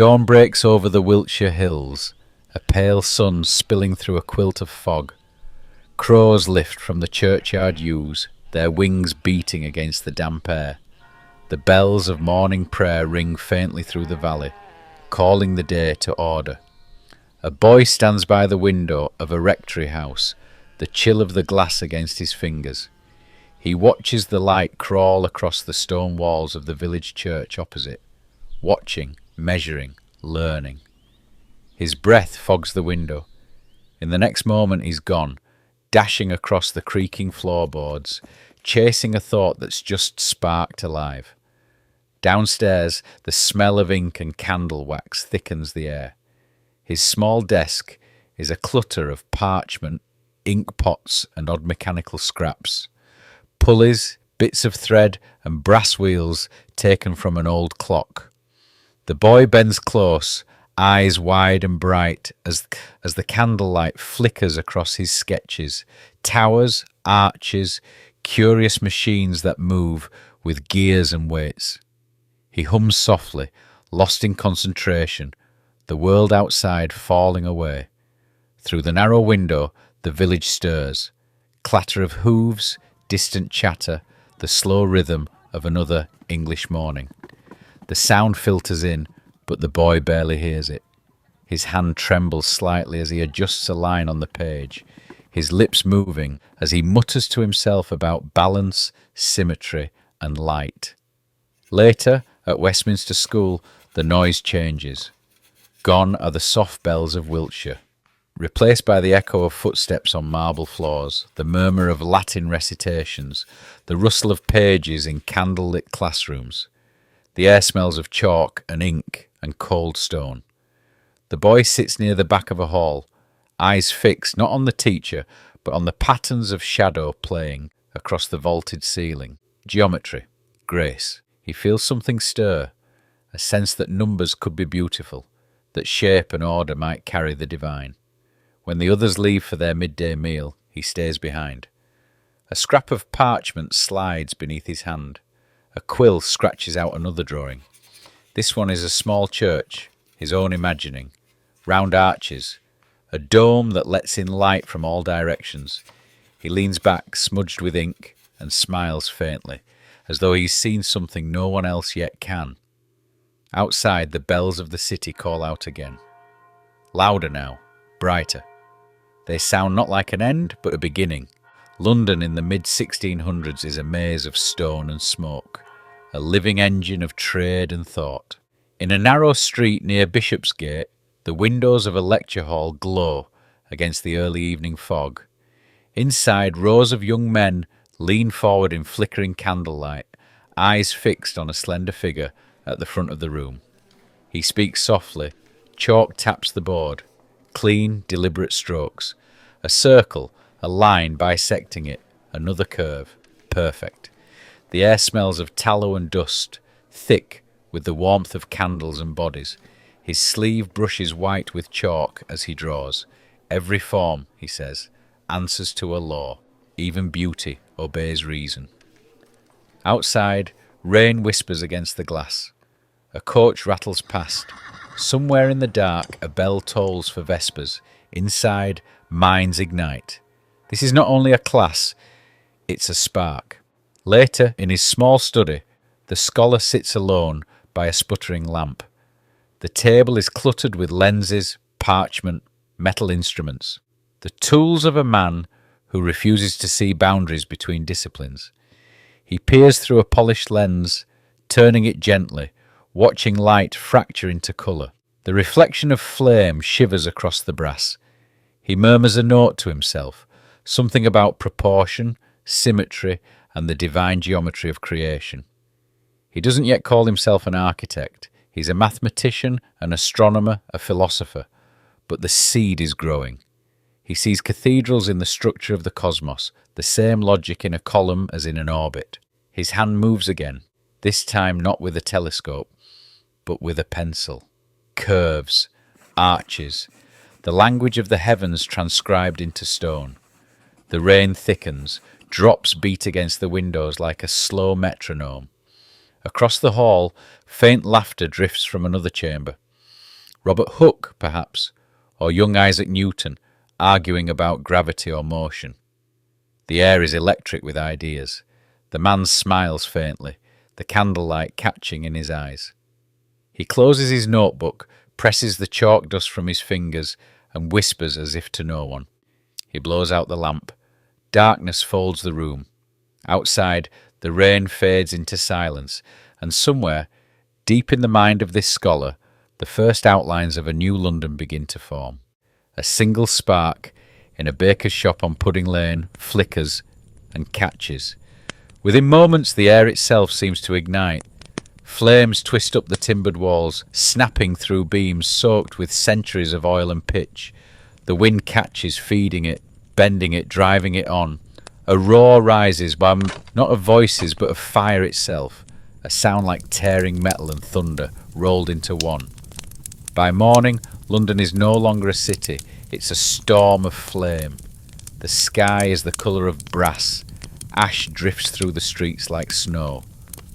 Dawn breaks over the Wiltshire hills, a pale sun spilling through a quilt of fog. Crows lift from the churchyard yews, their wings beating against the damp air. The bells of morning prayer ring faintly through the valley, calling the day to order. A boy stands by the window of a rectory house, the chill of the glass against his fingers. He watches the light crawl across the stone walls of the village church opposite, watching, measuring, learning. His breath fogs the window. In the next moment he's gone, dashing across the creaking floorboards, chasing a thought that's just sparked alive. Downstairs, the smell of ink and candle wax thickens the air. His small desk is a clutter of parchment, ink pots and odd mechanical scraps. Pulleys, bits of thread and brass wheels taken from an old clock. The boy bends close, eyes wide and bright as the candlelight flickers across his sketches. Towers, arches, curious machines that move with gears and weights. He hums softly, lost in concentration, the world outside falling away. Through the narrow window, the village stirs. Clatter of hooves, distant chatter, the slow rhythm of another English morning. The sound filters in, but the boy barely hears it. His hand trembles slightly as he adjusts a line on the page, his lips moving as he mutters to himself about balance, symmetry, and light. Later, at Westminster School, the noise changes. Gone are the soft bells of Wiltshire, replaced by the echo of footsteps on marble floors, the murmur of Latin recitations, the rustle of pages in candle-lit classrooms. The air smells of chalk and ink and cold stone. The boy sits near the back of a hall, eyes fixed not on the teacher, but on the patterns of shadow playing across the vaulted ceiling. Geometry, grace. He feels something stir, a sense that numbers could be beautiful, that shape and order might carry the divine. When the others leave for their midday meal, he stays behind. A scrap of parchment slides beneath his hand. A quill scratches out another drawing. This one is a small church, his own imagining. Round arches, a dome that lets in light from all directions. He leans back, smudged with ink, and smiles faintly, as though he's seen something no one else yet can. Outside, the bells of the city call out again. Louder now, brighter. They sound not like an end, but a beginning. London in the mid-1600s is a maze of stone and smoke, a living engine of trade and thought. In a narrow street near Bishopsgate, the windows of a lecture hall glow against the early evening fog. Inside, rows of young men lean forward in flickering candlelight, eyes fixed on a slender figure at the front of the room. He speaks softly. Chalk taps the board. Clean, deliberate strokes. A circle, a line bisecting it, another curve. Perfect. The air smells of tallow and dust, thick with the warmth of candles and bodies. His sleeve brushes white with chalk as he draws. Every form, he says, answers to a law. Even beauty obeys reason. Outside, rain whispers against the glass. A coach rattles past. Somewhere in the dark, a bell tolls for vespers. Inside, minds ignite. This is not only a class, it's a spark. Later, in his small study, the scholar sits alone by a sputtering lamp. The table is cluttered with lenses, parchment, metal instruments. The tools of a man who refuses to see boundaries between disciplines. He peers through a polished lens, turning it gently, watching light fracture into colour. The reflection of flame shivers across the brass. He murmurs a note to himself, something about proportion, symmetry, and the divine geometry of creation. He doesn't yet call himself an architect. He's a mathematician, an astronomer, a philosopher. But the seed is growing. He sees cathedrals in the structure of the cosmos, the same logic in a column as in an orbit. His hand moves again, this time not with a telescope, but with a pencil. Curves, arches, the language of the heavens transcribed into stone. The rain thickens, drops beat against the windows like a slow metronome. Across the hall, faint laughter drifts from another chamber. Robert Hooke, perhaps, or young Isaac Newton, arguing about gravity or motion. The air is electric with ideas. The man smiles faintly, the candlelight catching in his eyes. He closes his notebook, presses the chalk dust from his fingers, and whispers as if to no one. He blows out the lamp. Darkness folds the room. Outside, the rain fades into silence, and somewhere, deep in the mind of this scholar, the first outlines of a new London begin to form. A single spark in a baker's shop on Pudding Lane flickers and catches. Within moments, the air itself seems to ignite. Flames twist up the timbered walls, snapping through beams soaked with centuries of oil and pitch. The wind catches, feeding it, bending it, driving it on. A roar rises, not of voices but of fire itself, a sound like tearing metal and thunder rolled into one. By morning, London is no longer a city, it's a storm of flame. The sky is the colour of brass. Ash drifts through the streets like snow.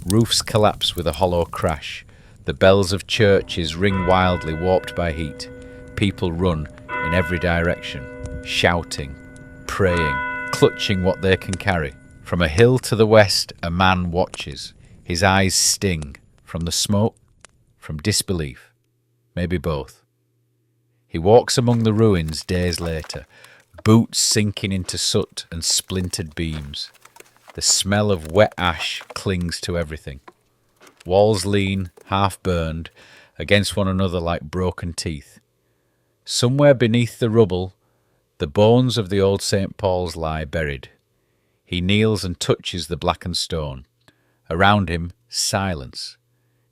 Roofs collapse with a hollow crash. The bells of churches ring wildly, warped by heat. People run in every direction, shouting, praying, clutching what they can carry. From a hill to the west, a man watches. His eyes sting. From the smoke, from disbelief, maybe both. He walks among the ruins days later, boots sinking into soot and splintered beams. The smell of wet ash clings to everything. Walls lean, half burned, against one another like broken teeth. Somewhere beneath the rubble, the bones of the old St. Paul's lie buried. He kneels and touches the blackened stone. Around him, silence,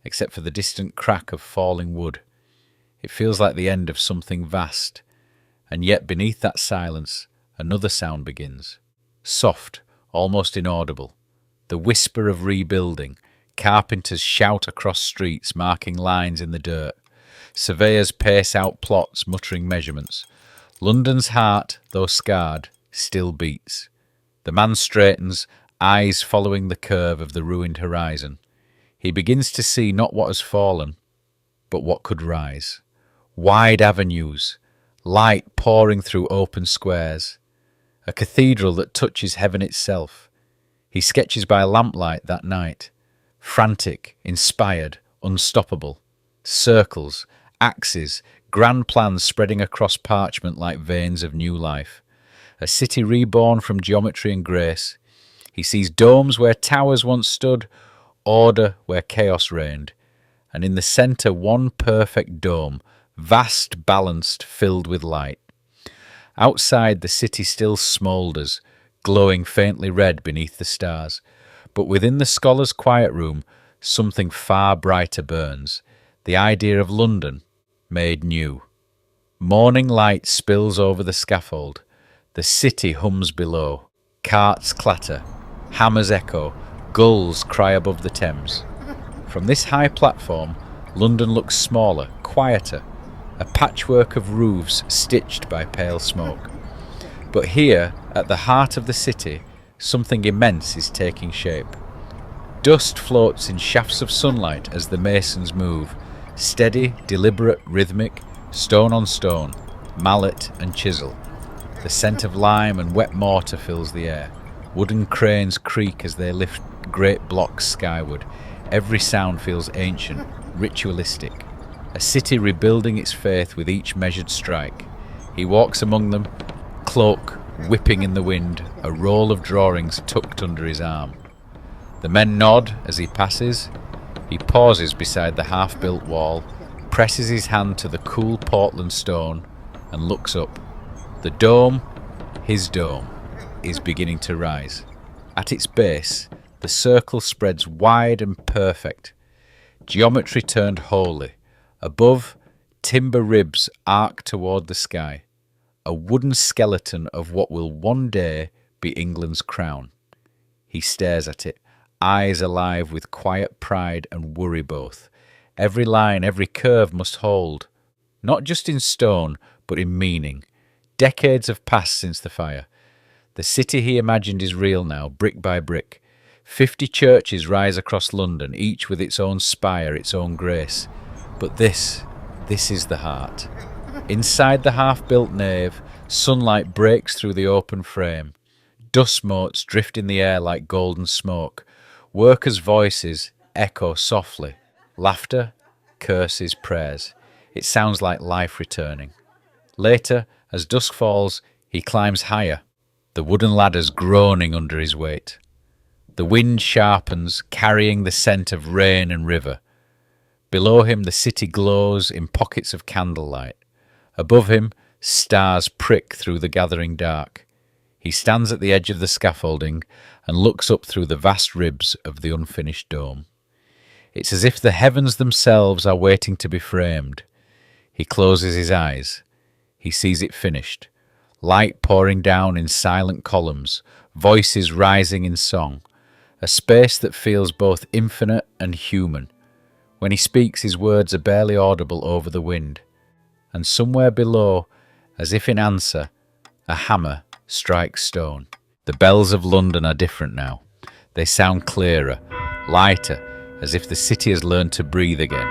except for the distant crack of falling wood. It feels like the end of something vast, and yet beneath that silence, another sound begins. Soft, almost inaudible. The whisper of rebuilding. Carpenters shout across streets, marking lines in the dirt. Surveyors pace out plots, muttering measurements. London's heart, though scarred, still beats. The man straightens, eyes following the curve of the ruined horizon. He begins to see not what has fallen, but what could rise. Wide avenues, light pouring through open squares. A cathedral that touches heaven itself. He sketches by lamplight that night. Frantic, inspired, unstoppable. Circles, axes, grand plans spreading across parchment like veins of new life. A city reborn from geometry and grace. He sees domes where towers once stood, order where chaos reigned, and in the centre one perfect dome, vast, balanced, filled with light. Outside, the city still smoulders, glowing faintly red beneath the stars, but within the scholar's quiet room something far brighter burns, the idea of London made new. Morning light spills over the scaffold, the city hums below, carts clatter, hammers echo, gulls cry above the Thames. From this high platform, London looks smaller, quieter, a patchwork of roofs stitched by pale smoke. But here, at the heart of the city, something immense is taking shape. Dust floats in shafts of sunlight as the masons move, steady, deliberate, rhythmic, stone on stone, mallet and chisel. The scent of lime and wet mortar fills the air. Wooden cranes creak as they lift great blocks skyward. Every sound feels ancient, ritualistic. A city rebuilding its faith with each measured strike. He walks among them, cloak whipping in the wind, a roll of drawings tucked under his arm. The men nod as he passes. He pauses beside the half-built wall, presses his hand to the cool Portland stone, and looks up. The dome, his dome, is beginning to rise. At its base, the circle spreads wide and perfect. Geometry turned holy. Above, timber ribs arc toward the sky. A wooden skeleton of what will one day be England's crown. He stares at it, eyes alive with quiet pride and worry both. Every line, every curve must hold, not just in stone, but in meaning. Decades have passed since the fire. The city he imagined is real now, brick by brick. 50 churches rise across London, each with its own spire, its own grace. But this This is the heart. Inside the half-built nave, sunlight breaks through the open frame. Dust motes drift in the air like golden smoke. Workers' voices echo softly. Laughter, curses, prayers. It sounds like life returning. Later, as dusk falls, he climbs higher, the wooden ladders groaning under his weight. The wind sharpens, carrying the scent of rain and river. Below him, the city glows in pockets of candlelight. Above him, stars prick through the gathering dark. He stands at the edge of the scaffolding and looks up through the vast ribs of the unfinished dome. It's as if the heavens themselves are waiting to be framed. He closes his eyes. He sees it finished. Light pouring down in silent columns, voices rising in song. A space that feels both infinite and human. When he speaks, his words are barely audible over the wind. And somewhere below, as if in answer, a hammer strikes stone. The bells of London are different now. They sound clearer, lighter, as if the city has learned to breathe again.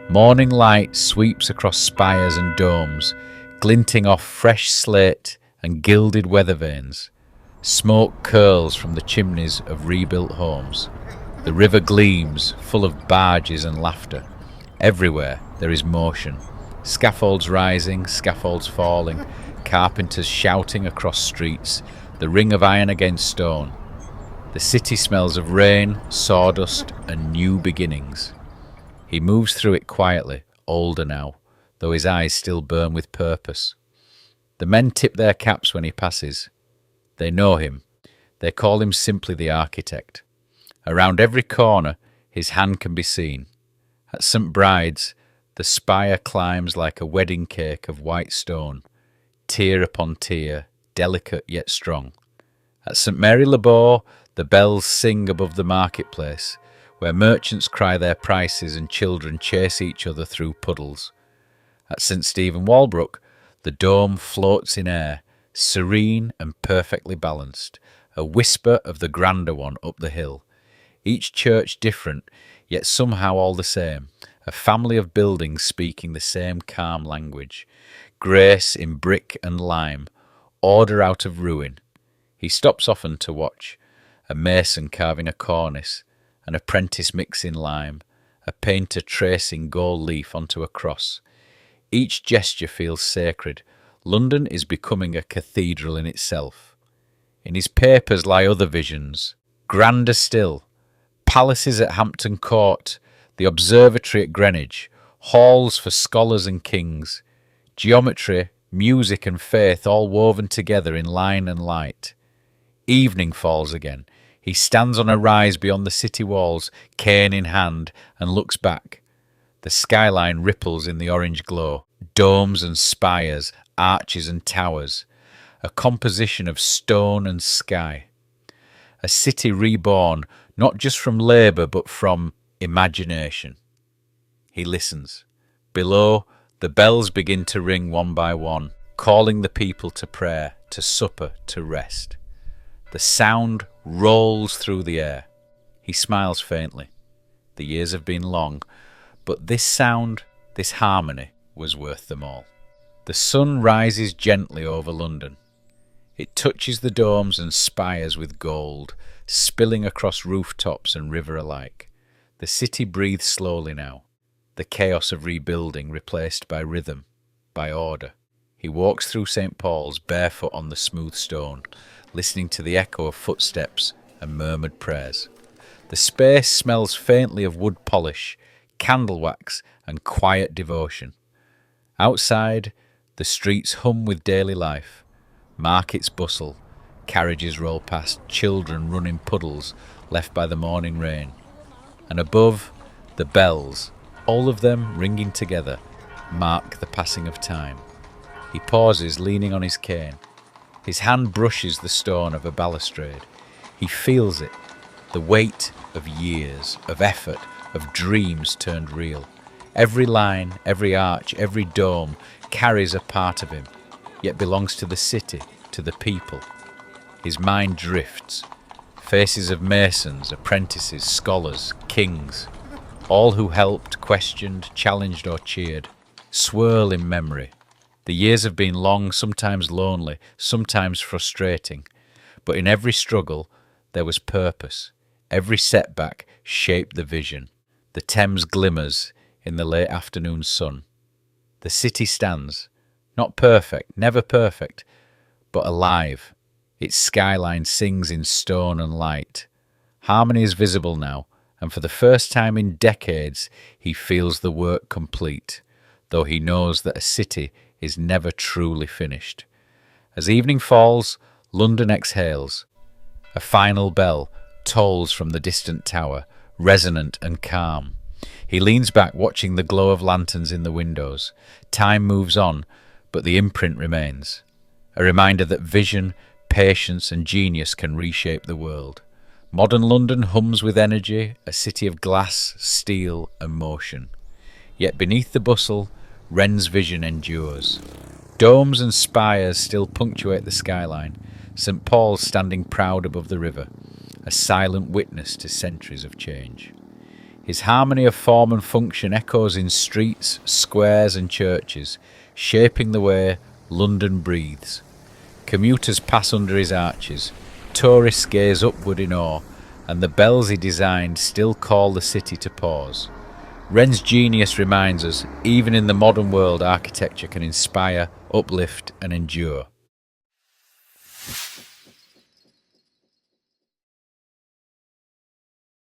Morning light sweeps across spires and domes, glinting off fresh slate and gilded weather vanes. Smoke curls from the chimneys of rebuilt homes. The river gleams, full of barges and laughter. Everywhere there is motion. Scaffolds rising, scaffolds falling, carpenters shouting across streets, the ring of iron against stone. The city smells of rain, sawdust, and new beginnings. He moves through it quietly, older now, though his eyes still burn with purpose. The men tip their caps when he passes. They know him. They call him simply the architect. Around every corner, his hand can be seen. At St. Bride's, the spire climbs like a wedding cake of white stone, tier upon tier, delicate yet strong. At St. Mary le Bow, the bells sing above the marketplace, where merchants cry their prices and children chase each other through puddles. At St. Stephen Walbrook, the dome floats in air, serene and perfectly balanced, a whisper of the grander one up the hill. Each church different, yet somehow all the same, a family of buildings speaking the same calm language. Grace in brick and lime, order out of ruin. He stops often to watch, a mason carving a cornice, an apprentice mixing lime, a painter tracing gold leaf onto a cross. Each gesture feels sacred. London is becoming a cathedral in itself. In his papers lie other visions, grander still. Palaces at Hampton Court, the observatory at Greenwich, halls for scholars and kings, geometry, music and faith all woven together in line and light. Evening falls again. He stands on a rise beyond the city walls, cane in hand, and looks back. The skyline ripples in the orange glow, domes and spires, arches and towers, a composition of stone and sky. A city reborn, not just from labour but from imagination. He listens. Below, the bells begin to ring one by one, calling the people to prayer, to supper, to rest. The sound rolls through the air. He smiles faintly. The years have been long, but this sound, this harmony, was worth them all. The sun rises gently over London. It touches the domes and spires with gold, spilling across rooftops and river alike. The city breathes slowly now, the chaos of rebuilding replaced by rhythm, by order. He walks through St. Paul's barefoot on the smooth stone, listening to the echo of footsteps and murmured prayers. The space smells faintly of wood polish, candle wax and quiet devotion. Outside, the streets hum with daily life. Markets bustle, carriages roll past, children run in puddles left by the morning rain. And above, the bells, all of them ringing together, mark the passing of time. He pauses, leaning on his cane. His hand brushes the stone of a balustrade. He feels it, the weight of years, of effort, of dreams turned real. Every line, every arch, every dome carries a part of him, yet belongs to the city, to the people. His mind drifts. Faces of masons, apprentices, scholars, kings, all who helped, questioned, challenged or cheered. swirl in memory. The years have been long, sometimes lonely, sometimes frustrating, but in every struggle there was purpose. Every setback shaped the vision. The Thames glimmers in the late afternoon sun. The city stands, not perfect, never perfect, but alive. Its skyline sings in stone and light. Harmony is visible now, and for the first time in decades he feels the work complete, though he knows that a city is never truly finished. As evening falls, London exhales. A final bell tolls from the distant tower, resonant and calm. He leans back, watching the glow of lanterns in the windows. Time moves on, but the imprint remains. A reminder that vision, patience and genius can reshape the world. Modern London hums with energy, a city of glass, steel and motion. Yet beneath the bustle, Wren's vision endures. Domes and spires still punctuate the skyline, St. Paul's standing proud above the river, a silent witness to centuries of change. His harmony of form and function echoes in streets, squares and churches, shaping the way London breathes. Commuters pass under his arches, tourists gaze upward in awe, and the bells he designed still call the city to pause. Wren's genius reminds us, even in the modern world, architecture can inspire, uplift and endure.